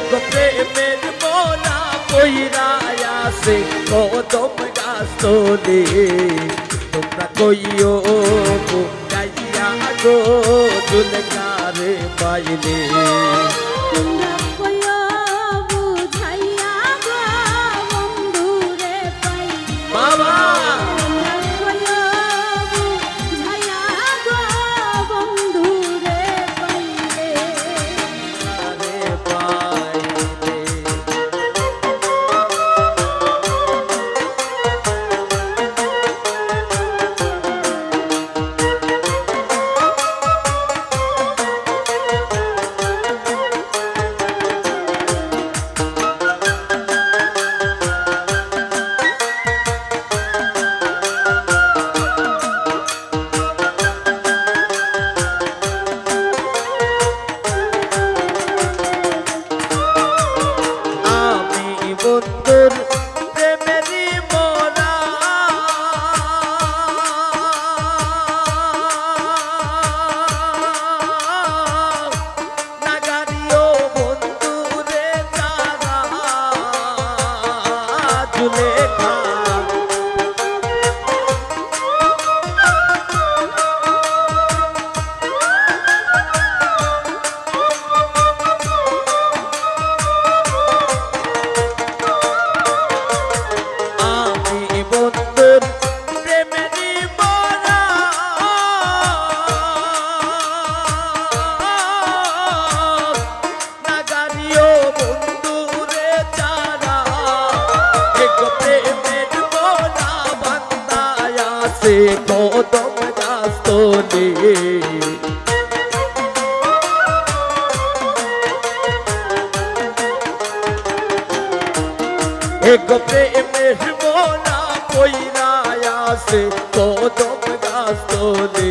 গো প্রেমের মোনা কইরা আছে কদম গাছ তোলে তোমরা কইও বুঝাইয়া গো জুলকারে পাইলে তোমরা কইও বুঝাইয়া গো বন্ধুরে পাইলে বাবা তোমরা কইও বুঝাইয়া গো বন্ধুরে পাইলে আরে পাইলে বন্ধুর প্রেমেরই মোরা নাগারিও বন্ধুরে যারা জুলেখা বন্ধুর প্রেমেরই মোরা নাগারিও বন্ধুরে যারা এক প্রেমের মোরা বান্দায় আছে কদম গাছ তোলে এক প্রেমের মোনা কইরা আছে কদম গাছ তোলে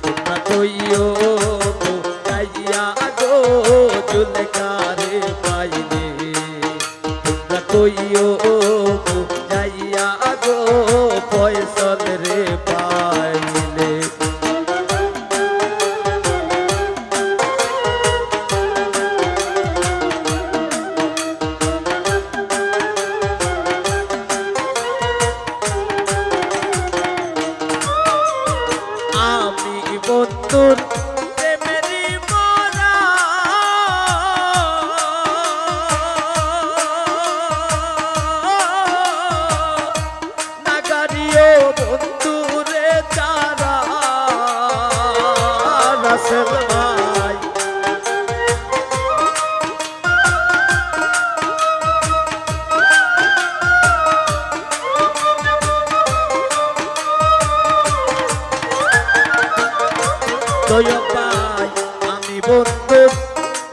তোমরা কইও বুঝাইয়া গো জুলকারে পাইলে তোমরা কইও বুঝাইয়া গো ফয়সল রে পাইলে আমি বন্ধুর প্রেমেরই মোরা নাগারিও বন্ধুরে যারা রাসেল ভাই দয়া পাই আমি বন্ধুর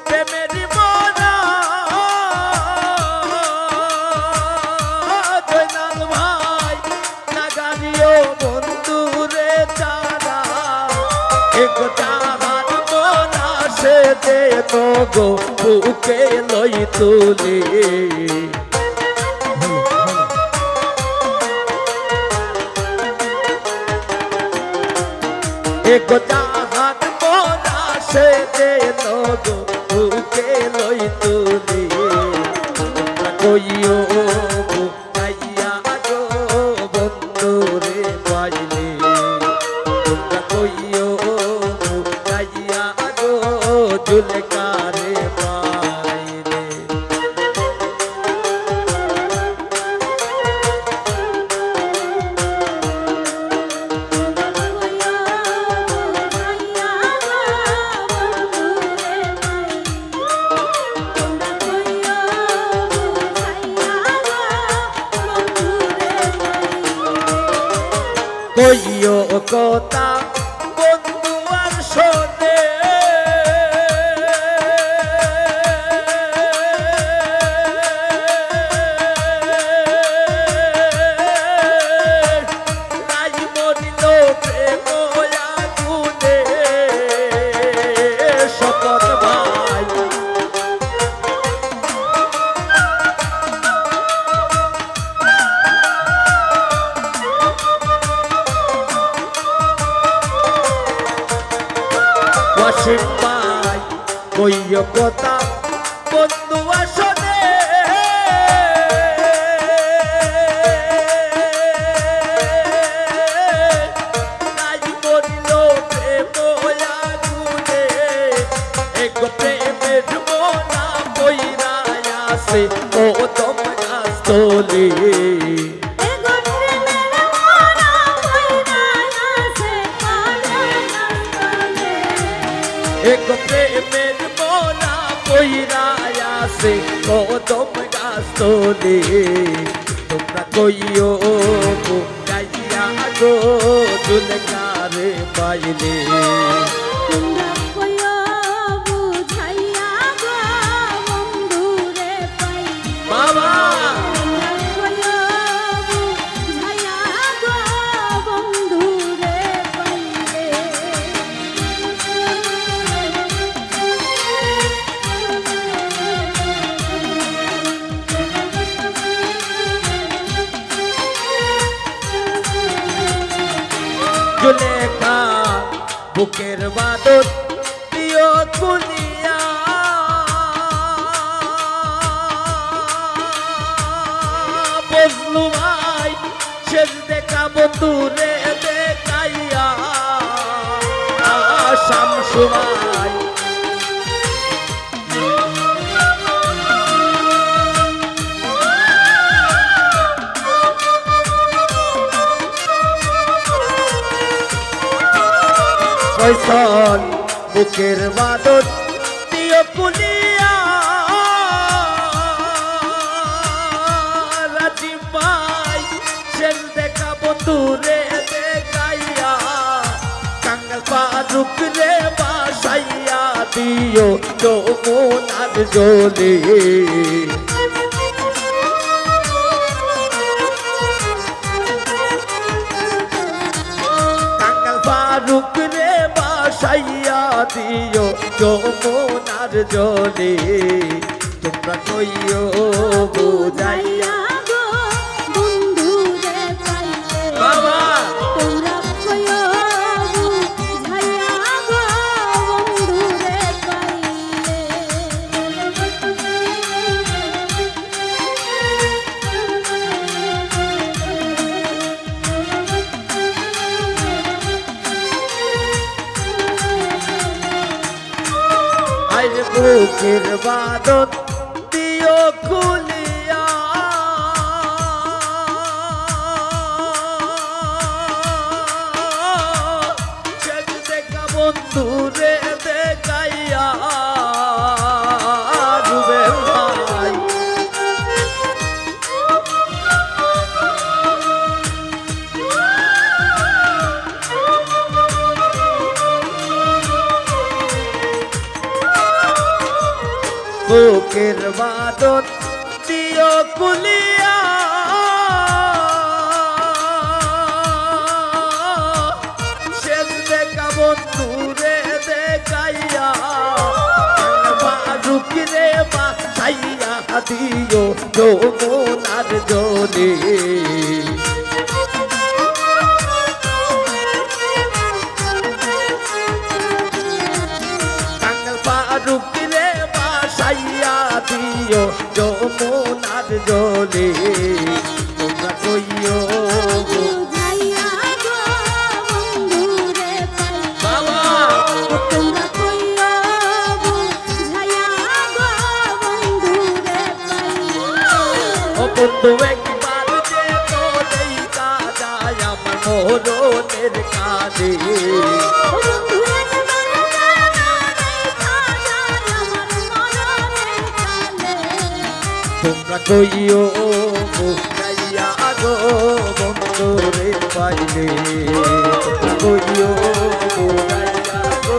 প্রেমেরই মোরা জয়নাল ভাই নাগারিও বন্ধুরে যারা এক জাহান মোরা সে দে তো গো বুকে লই তুলে এক জাহান মোরা সে দে তো গো বুকে লই তুলে তোমরা কইও বুঝাইয়া গো বন্ধুরে পাইলে তোমরা কইও বুঝাইয়া গো জুলকারে পাইলে কইও কথা বন্ধু আর শোনে নাই মরিল প্রেম আগুনে শপথ ভাই ওয়াসিম ভাই কইও কথা বন্ধু আসনে নাই মরিল প্রেম আগুনে এক প্রেমের মনা কইরা আছে ও দম গাছতলি এক প্রেমের মনা কইরা আছে কদম গাছতলি তোমরা কইও গাইয়া গো দুলকারে পাইলে বাবা জুলেখা বুকের বাদত প্রিয় কুলিয়া বজলু ভাই শেষ দেখা বন্ধুরে দেখাইয়া শামসু ভাই ফয়সাল বুকের বাদত প্রিয় কুলিয়া রাজীব ভাই শেষ দেখা বন্ধুরে দেখাইয়া কাঙ্গাল ফারুক রে বাসাইয়া দিও যমুনার জলে কাঙ্গাল ফারুক রে বাসাইয়া দিও যমুনার জলে তোমরা কইও বুঝাইয়া বাবা আইরে বুকের বাদত দিও খুলিয়া শেষ দেখা বন্ধুরে দেখাইয়া রুবেল ভাই বুকের বাদত দিও কুলিয়া শেষ দেখা বন্ধুরে দেখাইয়া ফারুক রে বাসাইয়া দিও যমুনার জলে কাঙ্গাল ফারুক রে বাসাইয়া দিও যমুনার জলে তোমরা কইও বাবা ও বন্ধু একবার যে তো দেখা যায় আমার মরণের কাজে তোমরা কইও গাইয়া গো বন্ধুরে পাইলে তোমরা কইও গাইয়া গো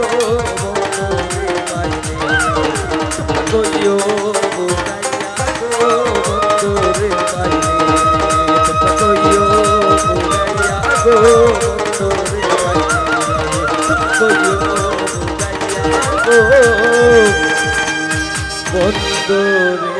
বন্ধুরে পাইলে তোমরা কইও গাইয়া গো বন্ধুরে পাইলে তোমরা কইও গাইয়া গো বন্ধুরে পাইলে তোমরা কইও গাইয়া গো বন্ধুরে